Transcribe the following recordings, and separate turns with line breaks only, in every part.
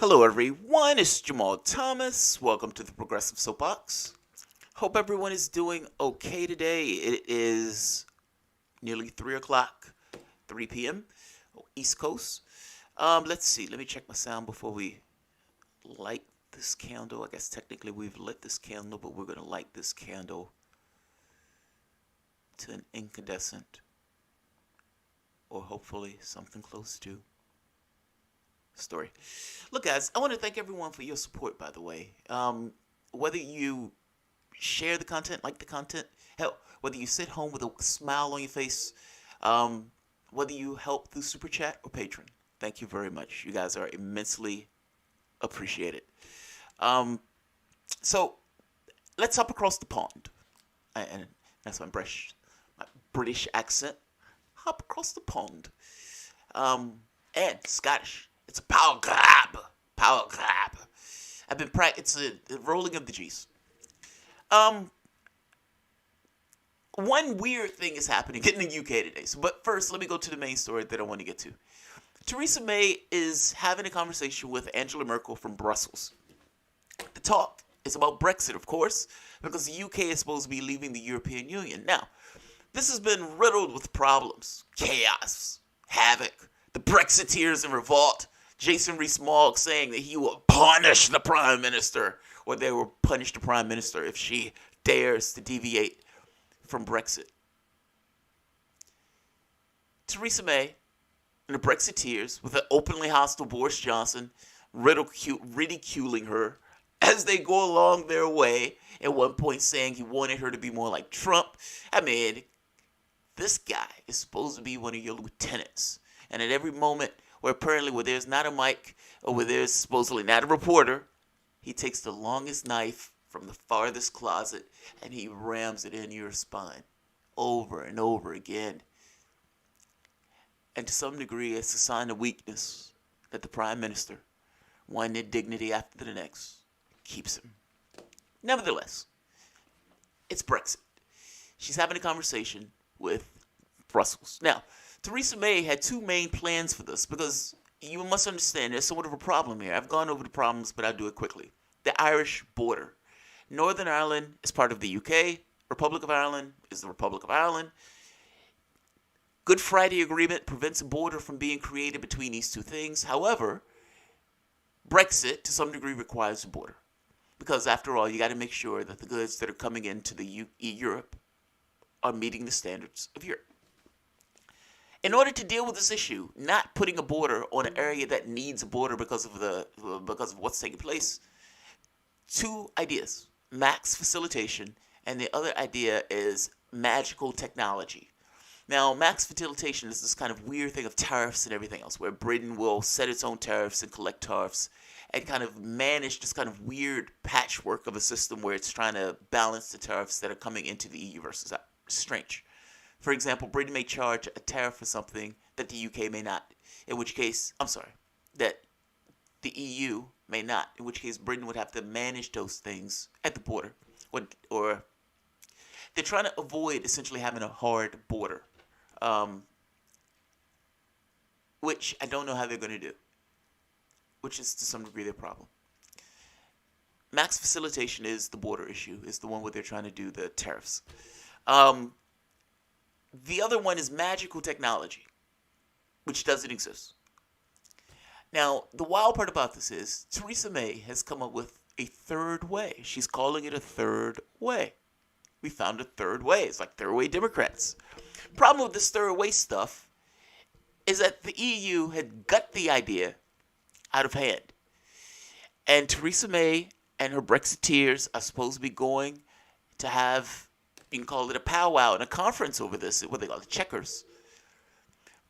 Hello, everyone. It's Jamal Thomas. Welcome to the Progressive Soapbox. Hope everyone is doing okay today. It is nearly 3 o'clock, 3 p.m. East Coast. Let's see. Let me check my sound before we light this candle. I guess technically we've lit this candle, but we're going to light this candle to an incandescent, or hopefully something close to story. Look, guys, I want to thank everyone for your support, by the way. Whether you share the content, like the content, hell, whether you sit home with a smile on your face, whether you help through Super Chat or Patreon, thank you very much. You guys are immensely appreciated. So, let's hop across the pond. And that's my British accent. Hop across the pond. And Scottish. It's a power grab. Power grab. I've been practicing the rolling of the G's. One weird thing is happening in the UK today. But first, let me go to the main story that I want to get to. Theresa May is having a conversation with Angela Merkel from Brussels. The talk is about Brexit, of course, because the UK is supposed to be leaving the European Union. Now, this has been riddled with problems, chaos, havoc, the Brexiteers in revolt, Jason Rees-Mogg saying that he will punish the Prime Minister, or they will punish the Prime Minister if she dares to deviate from Brexit. Theresa May and the Brexiteers, with an openly hostile Boris Johnson, ridiculing her as they go along their way, at one point saying he wanted her to be more like Trump. I mean, this guy is supposed to be one of your lieutenants. And at every moment where there's not a mic or where there's supposedly not a reporter, he takes the longest knife from the farthest closet and he rams it in your spine over and over again. And to some degree, it's a sign of weakness that the Prime Minister, one indignity after the next, keeps him. Nevertheless, it's Brexit. She's having a conversation with Brussels. Now, Theresa May had two main plans for this because you must understand there's somewhat of a problem here. I've gone over the problems, but I'll do it quickly. The Irish border. Northern Ireland is part of the UK. Republic of Ireland is the Republic of Ireland. Good Friday Agreement prevents a border from being created between these two things. However, Brexit, to some degree, requires a border. Because after all, you got to make sure that the goods that are coming into the Europe are meeting the standards of Europe. In order to deal with this issue, not putting a border on an area that needs a border because of what's taking place, two ideas: max facilitation, and the other idea is magical technology. Now, max facilitation is this kind of weird thing of tariffs and everything else, where Britain will set its own tariffs and collect tariffs and kind of manage this kind of weird patchwork of a system where it's trying to balance the tariffs that are coming into the EU versus out. Strange. For example, Britain may charge a tariff for something that the UK may not, that the EU may not, in which case Britain would have to manage those things at the border. Or they're trying to avoid essentially having a hard border, which I don't know how they're going to do, which is to some degree their problem. Max facilitation is the border issue, is the one where they're trying to do the tariffs. The other one is magical technology, which doesn't exist. Now, the wild part about this is Theresa May has come up with a third way. She's calling it a third way. We found a third way. It's like third way Democrats. Problem with this third way stuff is that the EU had got the idea out of hand. And Theresa May and her Brexiteers are supposed to be going to have, you can call it a powwow and a conference over this, what they call it, checkers.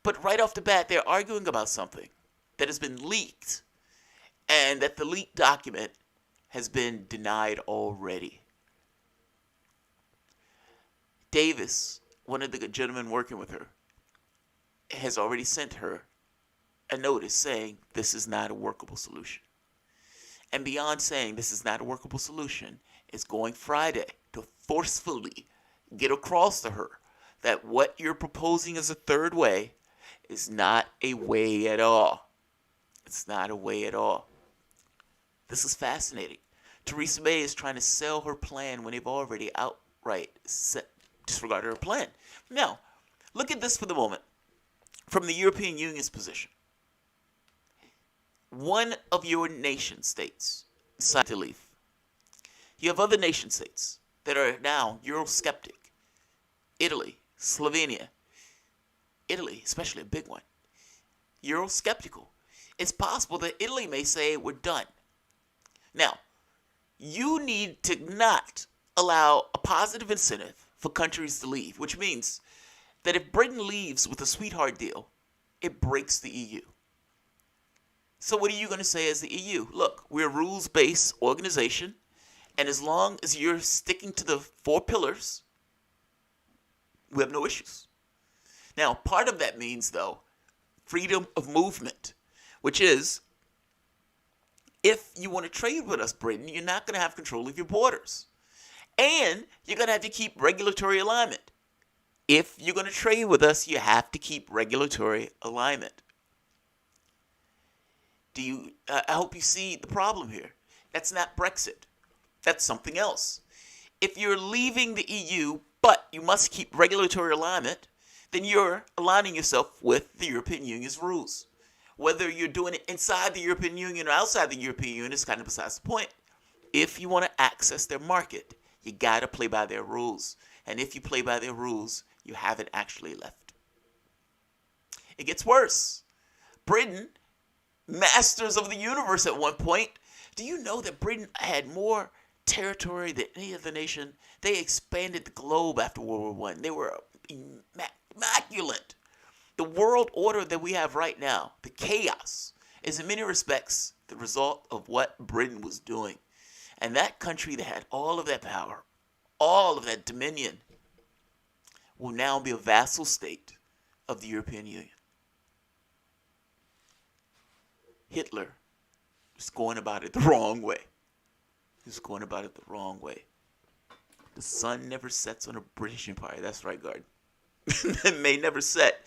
But right off the bat, they're arguing about something that has been leaked, and that the leaked document has been denied already. Davis, one of the gentlemen working with her, has already sent her a notice saying this is not a workable solution. And beyond saying this is not a workable solution, is going Friday to forcefully get across to her that what you're proposing as a third way is not a way at all. It's not a way at all. This is fascinating. Theresa May is trying to sell her plan when they've already outright disregarded her plan. Now, look at this for the moment from the European Union's position. One of your nation states decided to leave. You have other nation states that are now Eurosceptic. Italy, Slovenia. Italy, especially a big one. Eurosceptical. It's possible that Italy may say, we're done. Now, you need to not allow a positive incentive for countries to leave, which means that if Britain leaves with a sweetheart deal, it breaks the EU. So what are you going to say as the EU? Look, we're a rules-based organization, and as long as you're sticking to the 4 pillars, we have no issues. Now, part of that means, though, freedom of movement, which is, if you want to trade with us, Britain, you're not going to have control of your borders. And you're going to have to keep regulatory alignment. If you're going to trade with us, you have to keep regulatory alignment. I hope you see the problem here. That's not Brexit. That's something else. If you're leaving the EU, but you must keep regulatory alignment, then you're aligning yourself with the European Union's rules. Whether you're doing it inside the European Union or outside the European Union is kind of besides the point. If you want to access their market, you got to play by their rules. And if you play by their rules, you haven't actually left. It gets worse. Britain, masters of the universe at one point. Do you know that Britain had more territory than any other nation? They expanded the globe after World War I. They were immaculate. The world order that we have right now, the chaos, is in many respects the result of what Britain was doing. And that country that had all of that power, all of that dominion, will now be a vassal state of the European Union. Hitler was going about it the wrong way. He was going about it the wrong way. The sun never sets on a British Empire. That's right, Garden. It may never set,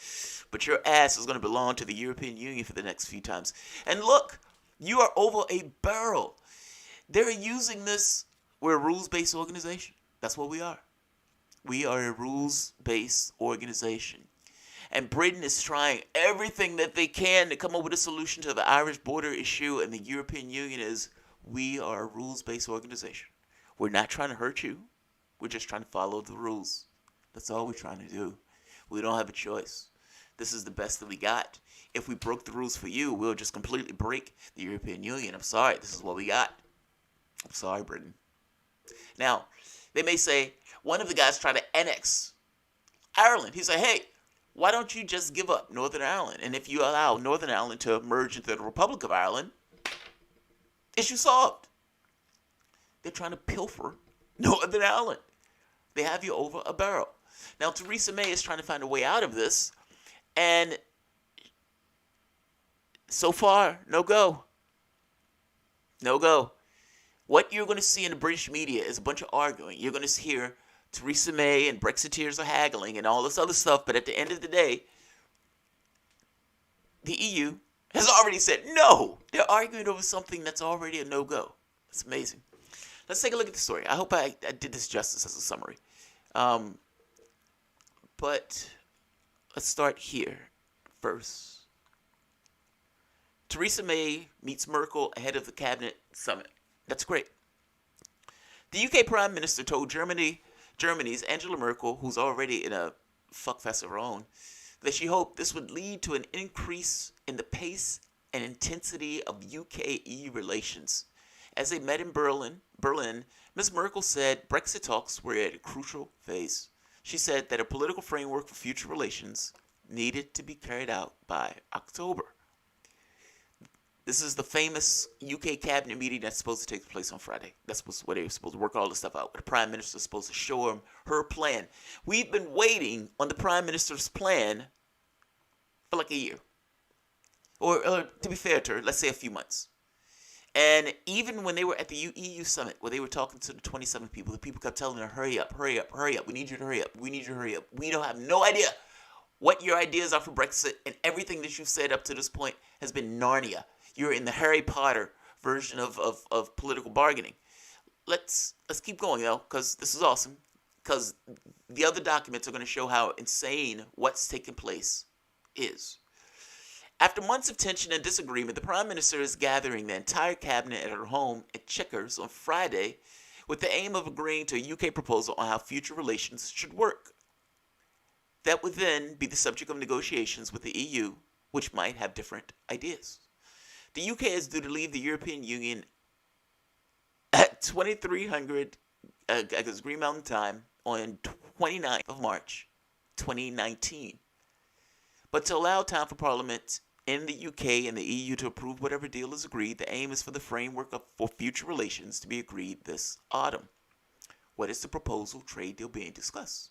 but your ass is going to belong to the European Union for the next few times. And look, you are over a barrel. They're using this. We're a rules-based organization. That's what we are. We are a rules-based organization. And Britain is trying everything that they can to come up with a solution to the Irish border issue, and the European Union is, we are a rules-based organization. We're not trying to hurt you. We're just trying to follow the rules. That's all we're trying to do. We don't have a choice. This is the best that we got. If we broke the rules for you, we'll just completely break the European Union. I'm sorry. This is what we got. I'm sorry, Britain. Now, they may say, one of the guys tried to annex Ireland. He said, hey, why don't you just give up Northern Ireland? And if you allow Northern Ireland to merge into the Republic of Ireland, issue solved. They're trying to pilfer Northern Ireland. They have you over a barrel. Now, Theresa May is trying to find a way out of this, and so far, no go. No go. What you're going to see in the British media is a bunch of arguing. You're going to hear Theresa May and Brexiteers are haggling and all this other stuff, but at the end of the day, the EU has already said no. They're arguing over something that's already a no-go. It's amazing. Let's take a look at the story. I hope I did this justice as a summary. But let's start here first. Theresa May meets Merkel ahead of the cabinet summit. That's great. The UK Prime Minister told Germany's Angela Merkel, who's already in a fuckfest of her own, that she hoped this would lead to an increase in the pace and intensity of UK-EU relations. As they met in Berlin, Ms. Merkel said Brexit talks were at a crucial phase. She said that a political framework for future relations needed to be carried out by October. This is the famous UK cabinet meeting that's supposed to take place on Friday. That's where they were supposed to work all this stuff out. The Prime Minister is supposed to show them her plan. We've been waiting on the Prime Minister's plan for like a year. Or to be fair to her, let's say a few months. And even when they were at the EU summit, where they were talking to the 27 people, the people kept telling her, hurry up, hurry up, hurry up. We need you to hurry up. We need you to hurry up. We don't have no idea what your ideas are for Brexit, and everything that you've said up to this point has been Narnia. You're in the Harry Potter version of political bargaining. Let's keep going though, because this is awesome. Because the other documents are going to show how insane what's taking place is. After months of tension and disagreement, the Prime Minister is gathering the entire cabinet at her home at Chequers on Friday with the aim of agreeing to a UK proposal on how future relations should work. That would then be the subject of negotiations with the EU, which might have different ideas. The UK is due to leave the European Union at 2300 Green Mountain Time on 29th of March 2019. But to allow time for Parliament in the UK and the EU to approve whatever deal is agreed, the aim is for the framework for future relations to be agreed this autumn. What is the proposal trade deal being discussed?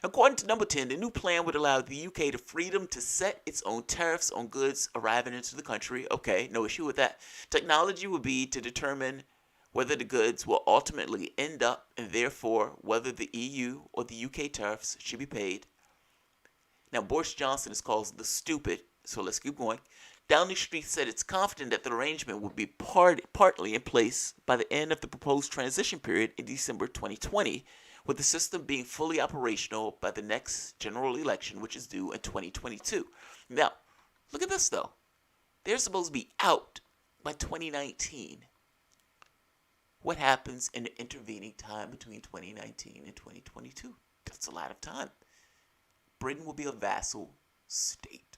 According to number 10, the new plan would allow the UK the freedom to set its own tariffs on goods arriving into the country. Okay, no issue with that. Technology would be to determine whether the goods will ultimately end up, and therefore whether the EU or the UK tariffs should be paid. Now, Boris Johnson is called the stupid, so let's keep going. Downing Street said it's confident that the arrangement would be partly in place by the end of the proposed transition period in December 2020, with the system being fully operational by the next general election, which is due in 2022. Now, look at this though. They're supposed to be out by 2019. What happens in the intervening time between 2019 and 2022? That's a lot of time. Britain will be a vassal state.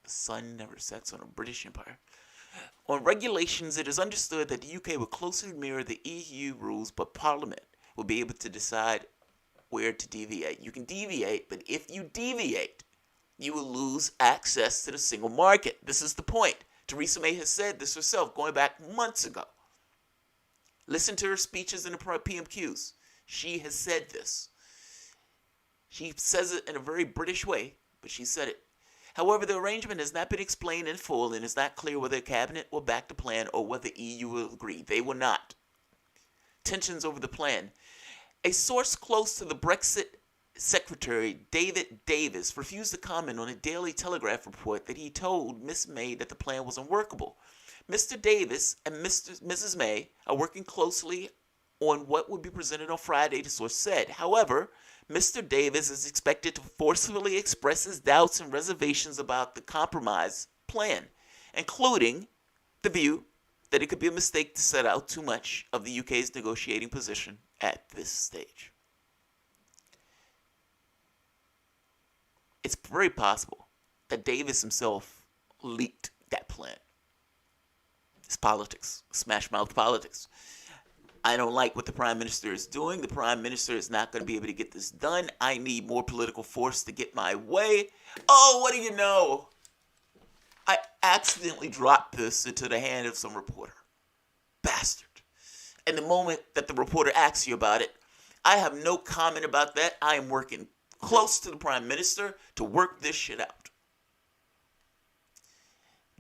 The sun never sets on a British Empire. On regulations, it is understood that the UK will closely mirror the EU rules, but Parliament will be able to decide where to deviate. You can deviate, but if you deviate, you will lose access to the single market. This is the point. Theresa May has said this herself going back months ago. Listen to her speeches in the PMQs. She has said this. She says it in a very British way, but she said it. However, the arrangement has not been explained in full, and it's not clear whether the cabinet will back the plan or whether the EU will agree. They will not. Tensions over the plan. A source close to the Brexit Secretary, David Davis, refused to comment on a Daily Telegraph report that he told Miss May that the plan was unworkable. Mr. Davis and Mrs. May are working closely on what would be presented on Friday, the source said. However, Mr. Davis is expected to forcefully express his doubts and reservations about the compromise plan, including the view that it could be a mistake to set out too much of the UK's negotiating position at this stage. It's very possible that Davis himself leaked that plan. It's politics, smash mouth politics. I don't like what the Prime Minister is doing. The Prime Minister is not going to be able to get this done. I need more political force to get my way. Oh, what do you know? I accidentally dropped this into the hand of some reporter. Bastard. And the moment that the reporter asks you about it, I have no comment about that. I am working close to the Prime Minister to work this shit out.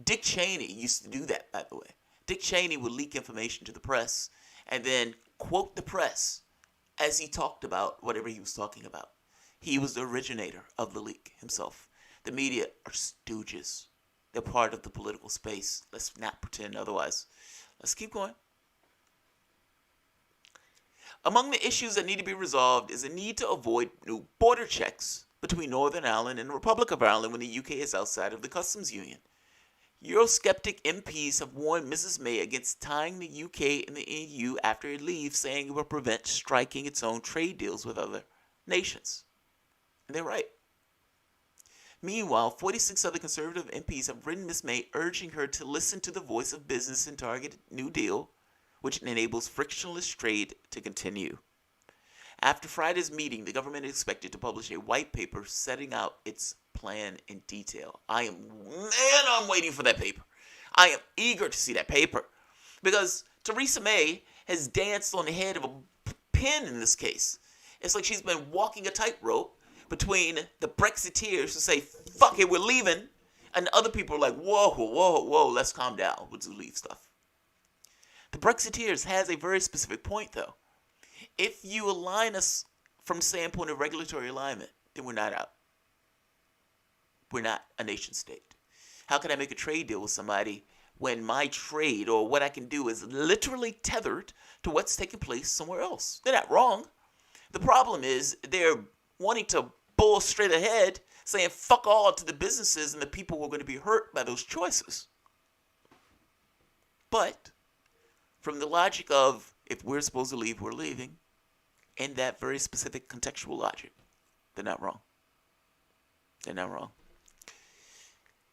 Dick Cheney used to do that, by the way. Dick Cheney would leak information to the press and then quote the press as he talked about whatever he was talking about. He was the originator of the leak himself. The media are stooges. They're part of the political space. Let's not pretend otherwise. Let's keep going. Among the issues that need to be resolved is a need to avoid new border checks between Northern Ireland and the Republic of Ireland when the UK is outside of the customs union. Eurosceptic MPs have warned Mrs. May against tying the UK and the EU after it leaves, saying it will prevent striking its own trade deals with other nations. And they're right. Meanwhile, 46 other Conservative MPs have written Ms. May urging her to listen to the voice of business and target a new deal, which enables frictionless trade to continue. After Friday's meeting, the government is expected to publish a white paper setting out its plan in detail. I'm waiting for that paper. I am eager to see that paper because Theresa May has danced on the head of a pin in this case. It's like she's been walking a tightrope between the Brexiteers who say, fuck it, we're leaving, and other people are like, whoa, let's calm down with the leave stuff. The Brexiteers has a very specific point, though. If you align us from the standpoint of regulatory alignment, then we're not out. We're not a nation state. How can I make a trade deal with somebody when my trade or what I can do is literally tethered to what's taking place somewhere else. They're not wrong. The problem is they're wanting to bull straight ahead, saying fuck all to the businesses and the people who are going to be hurt by those choices. But from the logic of if we're supposed to leave, we're leaving, and that very specific contextual logic, they're not wrong. They're not wrong.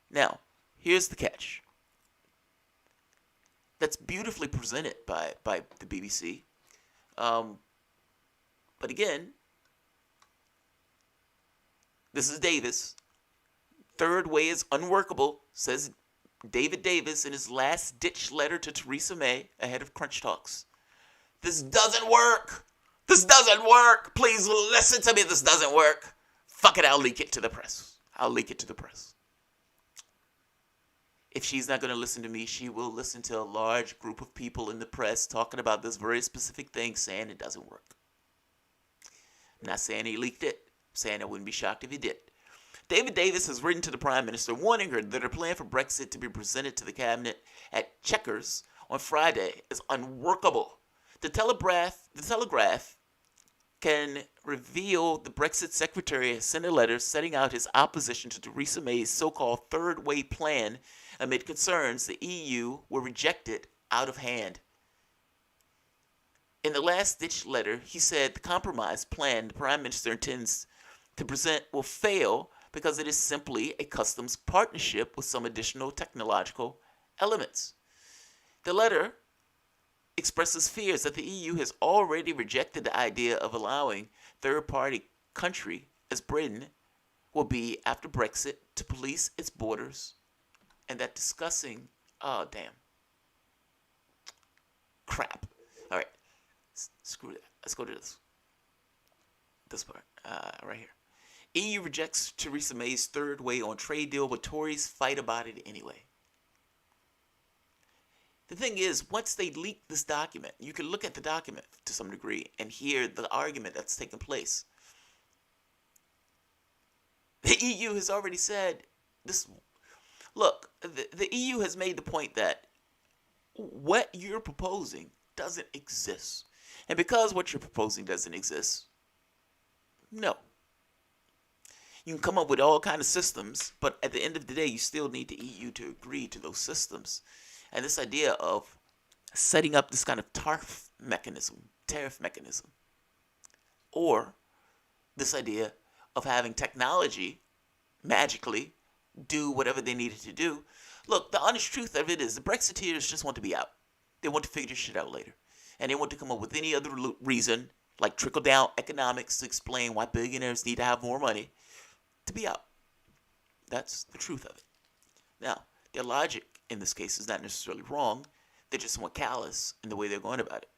Now, here's the catch. That's beautifully presented by the BBC. But again, this is Davis. Third way is unworkable, says David Davis in his last-ditch letter to Theresa May ahead of Crunch Talks. This doesn't work. This doesn't work. Please listen to me. This doesn't work. Fuck it, I'll leak it to the press. If she's not going to listen to me, she will listen to a large group of people in the press talking about this very specific thing, saying it doesn't work. I'm not saying he leaked it. I'm saying I wouldn't be shocked if he did. David Davis has written to the Prime Minister warning her that her plan for Brexit to be presented to the Cabinet at Chequers on Friday is unworkable. The Telegraph can reveal the Brexit Secretary has sent a letter setting out his opposition to Theresa May's so-called third way plan amid concerns the EU will reject it out of hand. In the last-ditch letter, he said the compromise plan the Prime Minister intends to present will fail because it is simply a customs partnership with some additional technological elements. The letter expresses fears that the EU has already rejected the idea of allowing third-party country, as Britain will be after Brexit, to police its borders, and that discussing, crap. All right, screw that. Let's go to this part, right here. EU rejects Theresa May's third way on trade deal, but Tories fight about it anyway. The thing is, once they leak this document, you can look at the document to some degree and hear the argument that's taking place. The EU has already said this. Look, the EU has made the point that what you're proposing doesn't exist. And because what you're proposing doesn't exist, no. You can come up with all kinds of systems, but at the end of the day, you still need the EU to agree to those systems. And this idea of setting up this kind of tariff mechanism, or this idea of having technology magically do whatever they needed to do. Look, the honest truth of it is the Brexiteers just want to be out. They want to figure shit out later. And they want to come up with any other reason, like trickle-down economics to explain why billionaires need to have more money, to be out. That's the truth of it. Now, their logic in this case is not necessarily wrong. They're just somewhat callous in the way they're going about it.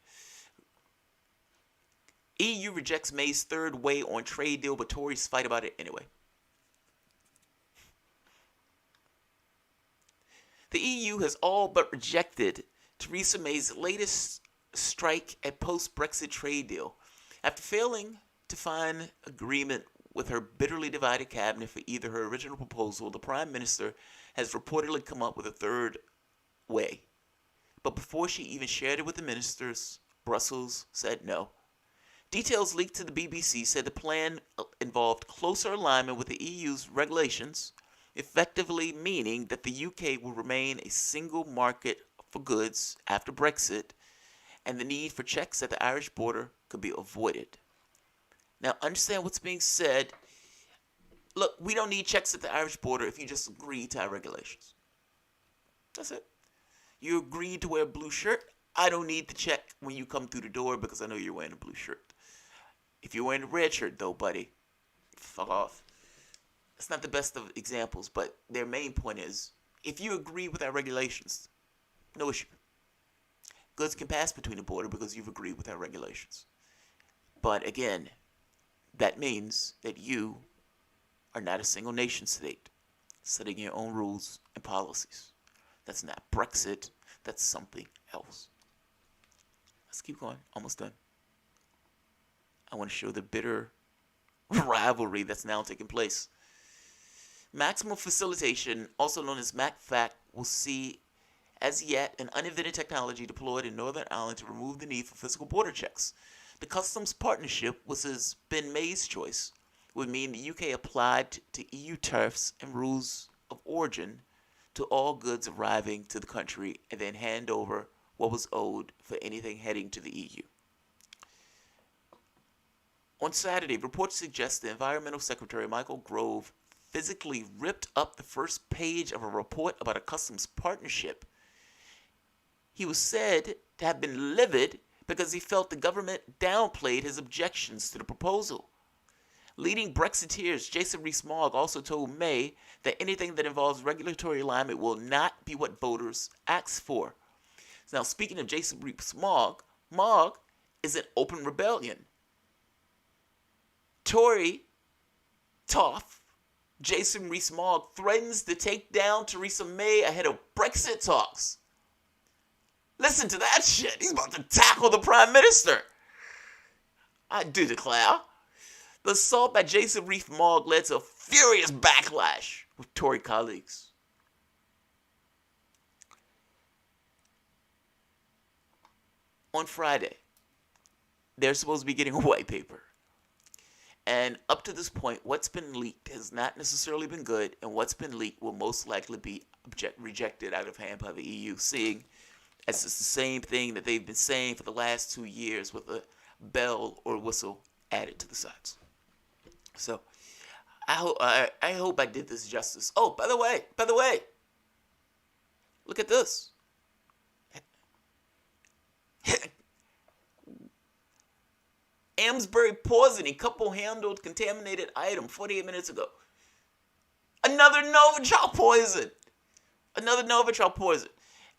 EU rejects May's third way on trade deal, but Tories fight about it anyway. The EU has all but rejected Theresa May's latest strike at post-Brexit trade deal. After failing to find agreement with her bitterly divided cabinet for either her original proposal, the Prime Minister has reportedly come up with a third way. But before she even shared it with the ministers, Brussels said no. Details leaked to the BBC said the plan involved closer alignment with the EU's regulations, effectively meaning that the UK will remain a single market for goods after Brexit, and the need for checks at the Irish border could be avoided. Now, understand what's being said. Look, we don't need checks at the Irish border if you just agree to our regulations. That's it. You agree to wear a blue shirt. I don't need to check when you come through the door because I know you're wearing a blue shirt. If you're wearing a red shirt, though, buddy, fuck off. That's not the best of examples, but their main point is, if you agree with our regulations, no issue. Goods can pass between the border because you've agreed with our regulations. But again, that means that you are not a single nation state, setting your own rules and policies. That's not Brexit. That's something else. Let's keep going. Almost done. I want to show the bitter rivalry that's now taking place. Maximum facilitation, also known as MACFAC, will see as yet an uninvented technology deployed in Northern Ireland to remove the need for physical border checks. The customs partnership, which has been May's choice, would mean the UK applied to EU tariffs and rules of origin to all goods arriving to the country and then hand over what was owed for anything heading to the EU. On Saturday, reports suggest the Environmental Secretary Michael Gove physically ripped up the first page of a report about a customs partnership. He was said to have been livid because he felt the government downplayed his objections to the proposal. Leading Brexiteers Jason Rees-Mogg also told May that anything that involves regulatory alignment will not be what voters ask for. Now, speaking of Jason Rees-Mogg, Mogg is an open rebellion. Tory Toff Jason Rees-Mogg threatens to take down Theresa May ahead of Brexit talks. Listen to that shit. He's about to tackle the Prime Minister. I do declare. The assault by Jason Rees-Mogg led to a furious backlash with Tory colleagues. On Friday, they're supposed to be getting a white paper. And up to this point, what's been leaked has not necessarily been good, and what's been leaked will most likely be rejected out of hand by the EU, seeing as it's the same thing that they've been saying for the last 2 years with a bell or whistle added to the sides. So, I hope I did this justice. Oh, by the way, look at this. Amesbury poisoning. Couple handled contaminated item 48 minutes ago. Another Novichok poison.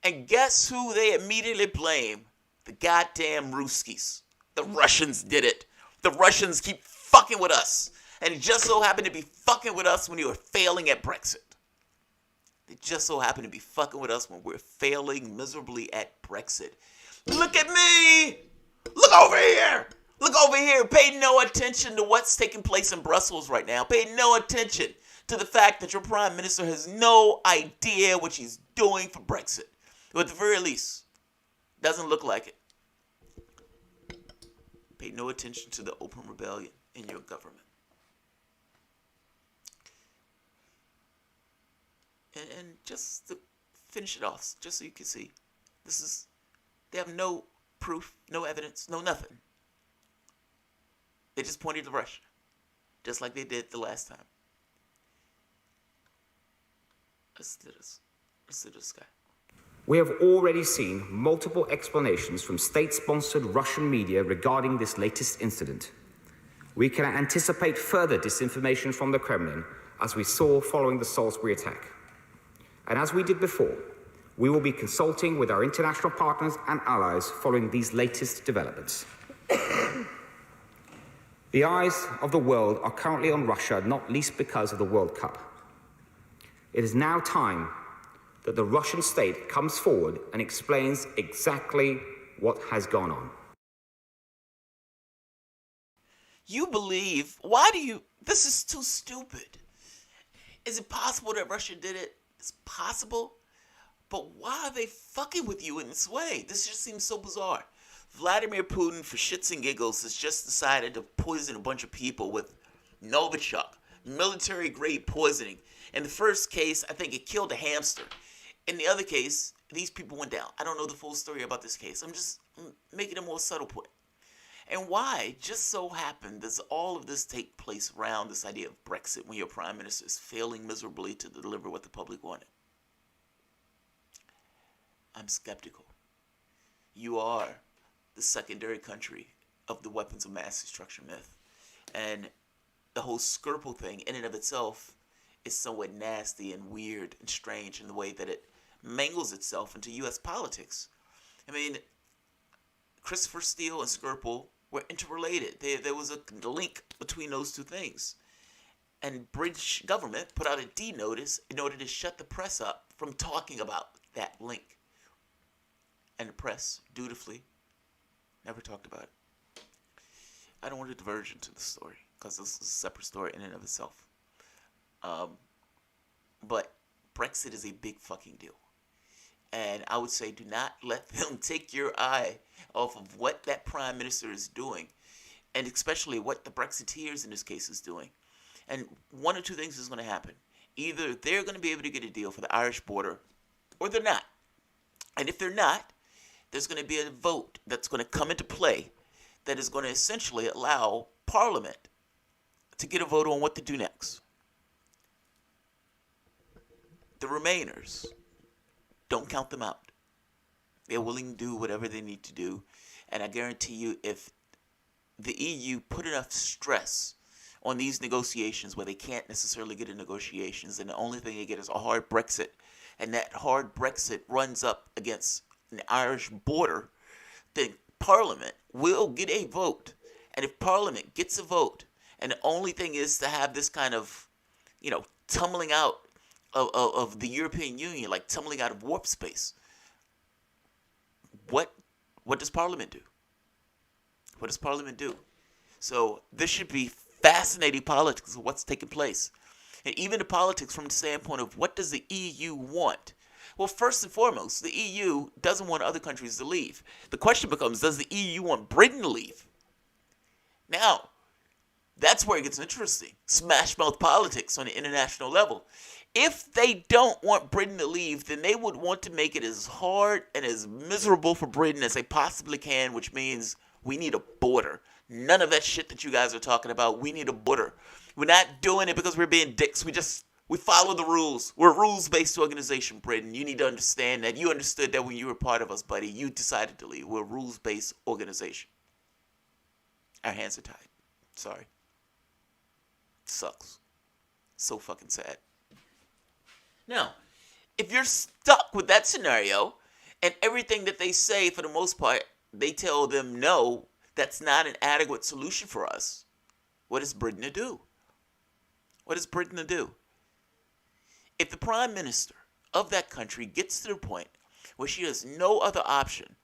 And guess who they immediately blame? The goddamn Ruskies. The Russians did it. The Russians keep fucking with us. And it just so happened to be fucking with us when you were failing at Brexit. They just so happened to be fucking with us when we're failing miserably at Brexit. Look at me! Look over here! Pay no attention to what's taking place in Brussels right now. Pay no attention to the fact that your Prime Minister has no idea what she's doing for Brexit. Or at the very least, doesn't look like it. Pay no attention to the open rebellion in your government. And just to finish it off, just so you can see, they have no proof, no evidence, no nothing. They just pointed to Russia, just like they did the last time. Let's do this guy.
We have already seen multiple explanations from state-sponsored Russian media regarding this latest incident. We can anticipate further disinformation from the Kremlin, as we saw following the Salisbury attack. And as we did before, we will be consulting with our international partners and allies following these latest developments. The eyes of the world are currently on Russia, not least because of the World Cup. It is now time that the Russian state comes forward and explains exactly what has gone on.
This is too stupid. Is it possible that Russia did it? It's possible. But why are they fucking with you in this way? This just seems so bizarre. Vladimir Putin, for shits and giggles, has just decided to poison a bunch of people with Novichok, military-grade poisoning. In the first case, I think it killed a hamster. In the other case, these people went down. I don't know the full story about this case. I'm just making a more subtle point. And why, just so happened, does all of this take place around this idea of Brexit when your Prime Minister is failing miserably to deliver what the public wanted? I'm skeptical. You are the secondary country of the weapons of mass destruction myth. And the whole Skirple thing in and of itself is somewhat nasty and weird and strange in the way that it mangles itself into U.S. politics. I mean, Christopher Steele and Skirple were interrelated. There was a link between those two things. And British government put out a D-notice in order to shut the press up from talking about that link. And the press, dutifully, never talked about it. I don't want to diverge into the story, because this is a separate story in and of itself. But Brexit is a big fucking deal. And I would say do not let them take your eye off of what that prime minister is doing, and especially what the Brexiteers in this case is doing. And one or two things is going to happen. Either they're going to be able to get a deal for the Irish border, or they're not. And if they're not, there's going to be a vote that's going to come into play that is going to essentially allow Parliament to get a vote on what to do next. The Remainers, don't count them out. They're willing to do whatever they need to do. And I guarantee you, if the EU put enough stress on these negotiations where they can't necessarily get in negotiations, and the only thing they get is a hard Brexit, and that hard Brexit runs up against an Irish border, then Parliament will get a vote. And if Parliament gets a vote, and the only thing is to have this kind of, tumbling out of the European Union, like tumbling out of warp space, what does Parliament do? What does Parliament do? So this should be fascinating politics of what's taking place. And even the politics from the standpoint of what does the EU want? Well, first and foremost, the EU doesn't want other countries to leave. The question becomes, does the EU want Britain to leave? Now, that's where it gets interesting. Smash mouth politics on the international level. If they don't want Britain to leave, then they would want to make it as hard and as miserable for Britain as they possibly can, which means we need a border. None of that shit that you guys are talking about. We need a border. We're not doing it because we're being dicks. We follow the rules. We're a rules-based organization, Britain. You need to understand that. You understood that when you were part of us, buddy. You decided to leave. We're a rules-based organization. Our hands are tied. Sorry. Sucks. So fucking sad. Now, if you're stuck with that scenario, and everything that they say, for the most part, they tell them, no, that's not an adequate solution for us, what is Britain to do? What is Britain to do? If the prime minister of that country gets to the point where she has no other option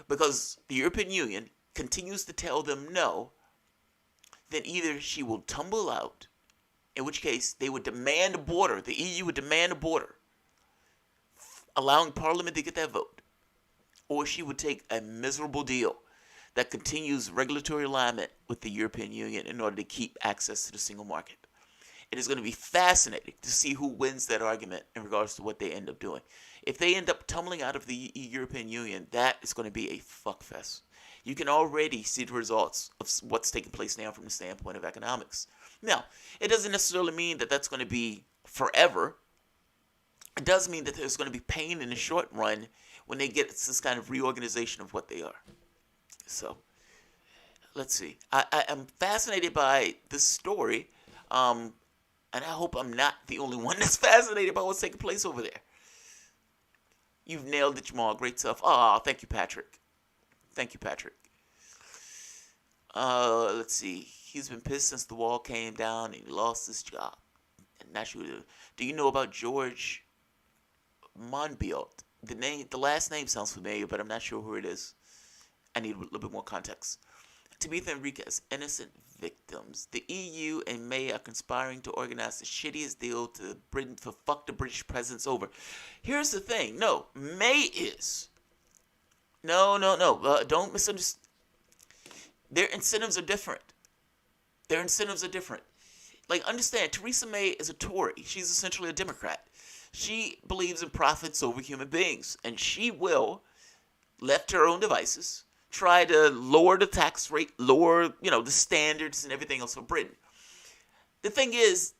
because the European Union continues to tell them no, then either she will tumble out, in which case they would demand a border, the EU would demand a border, allowing Parliament to get that vote, or she would take a miserable deal that continues regulatory alignment with the European Union in order to keep access to the single market. It is going to be fascinating to see who wins that argument in regards to what they end up doing. If they end up tumbling out of the European Union, that is going to be a fuckfest. You can already see the results of what's taking place now from the standpoint of economics. Now, it doesn't necessarily mean that that's going to be forever. It does mean that there's going to be pain in the short run when they get this kind of reorganization of what they are. So, let's see. I am fascinated by this story, and I hope I'm not the only one that's fascinated by what's taking place over there. You've nailed it, Jamal. Great stuff. Oh, thank you, Patrick. Thank you, Patrick. Let's see. He's been pissed since the wall came down and he lost his job. And naturally, do you know about George Monbiot? The last name sounds familiar, but I'm not sure who it is. I need a little bit more context. Tabitha Enriquez, innocent victims. The EU and May are conspiring to organize the shittiest deal to Britain for fuck the British presence over. Here's the thing. No, May is. No. Don't misunderstand. Their incentives are different. Like, understand, Theresa May is a Tory. She's essentially a Democrat. She believes in profits over human beings. And she will, left to her own devices, try to lower the tax rate, lower, the standards and everything else for Britain. The thing is,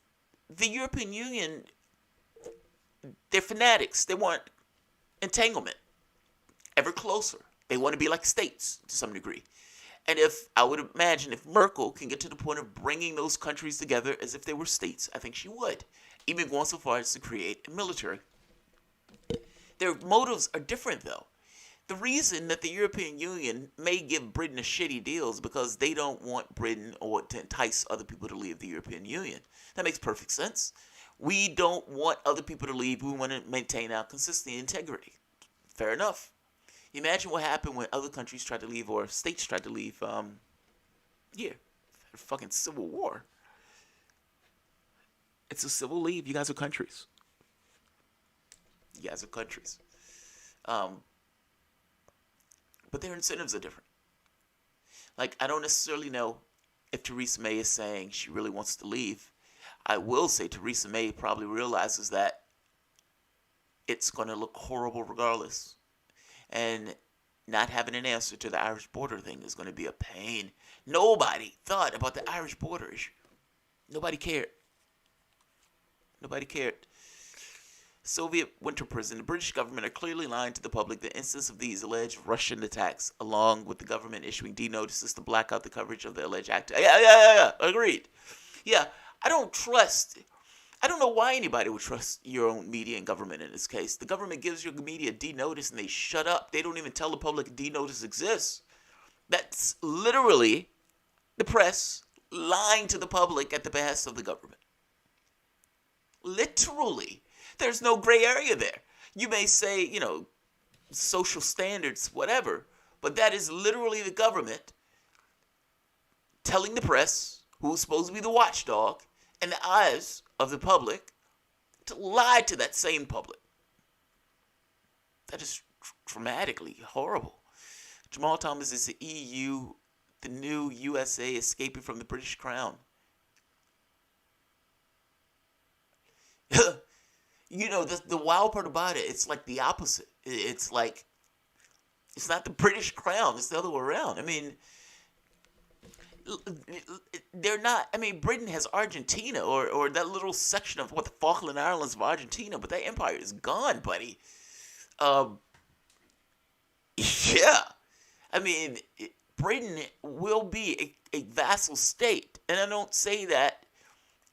the European Union, they're fanatics. They want entanglement ever closer. They want to be like states to some degree. And I would imagine if Merkel can get to the point of bringing those countries together as if they were states, I think she would. Even going so far as to create a military. Their motives are different, though. The reason that the European Union may give Britain a shitty deal is because they don't want Britain or to entice other people to leave the European Union. That makes perfect sense. We don't want other people to leave. We want to maintain our consistency and integrity. Fair enough. Imagine what happened when other countries tried to leave or states tried to leave. Fucking civil war. It's a civil leave. You guys are countries. But their incentives are different. Like, I don't necessarily know if Theresa May is saying she really wants to leave. I will say Theresa May probably realizes that it's going to look horrible regardless. And not having an answer to the Irish border thing is going to be a pain. Nobody thought about the Irish border issue. Nobody cared. Nobody cared. Soviet winter prison. The British government are clearly lying to the public. The instance of these alleged Russian attacks, along with the government issuing D-notices to black out the coverage of the alleged act. Yeah. Agreed. Yeah, I don't know why anybody would trust your own media and government in this case. The government gives your media a D-notice and they shut up. They don't even tell the public a D-notice exists. That's literally the press lying to the public at the behest of the government. Literally. There's no gray area there. You may say, social standards, whatever, but that is literally the government telling the press, who's supposed to be the watchdog, and the eyes of the public, to lie to that same public. That is dramatically horrible. Jamal Thomas is the EU, the new USA escaping from the British crown. The wild part about it, it's like the opposite. It's like, it's not the British crown, it's the other way around. I mean, they're not, Britain has Argentina, or that little section of the Falkland Islands of Argentina, but that empire is gone, buddy. Yeah. Britain will be a vassal state, and I don't say that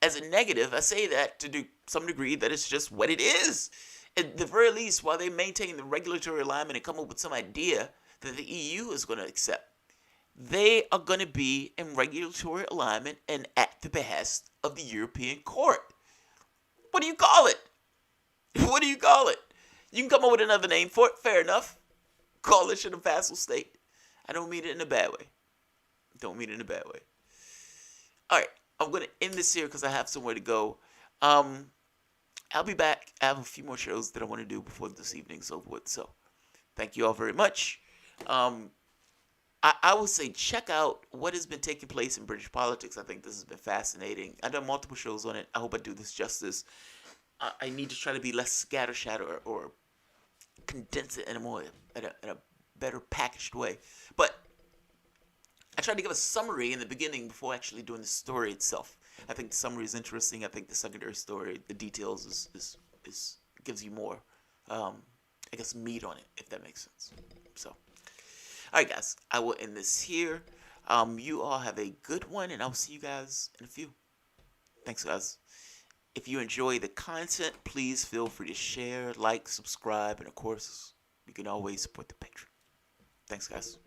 as a negative. I say that to some degree that it's just what it is. At the very least, while they maintain the regulatory alignment and come up with some idea that the EU is going to accept, they are going to be in regulatory alignment and at the behest of the European Court. What do you call it? What do you call it? You can come up with another name for it. Fair enough. Coalition of vassal state. I don't mean it in a bad way. All right. I'm going to end this here because I have somewhere to go. I'll be back. I have a few more shows that I want to do before this evening, so forth. So, thank you all very much. I would say check out what has been taking place in British politics. I think this has been fascinating. I've done multiple shows on it. I hope I do this justice. I need to try to be less scattershot or condense it in a better packaged way. But I tried to give a summary in the beginning before actually doing the story itself. I think the summary is interesting. I think the secondary story, the details is gives you more, meat on it, if that makes sense. So, all right, guys, I will end this here. You all have a good one, and I'll see you guys in a few. Thanks, guys. If you enjoy the content, please feel free to share, like, subscribe, and of course, you can always support the Patreon. Thanks, guys.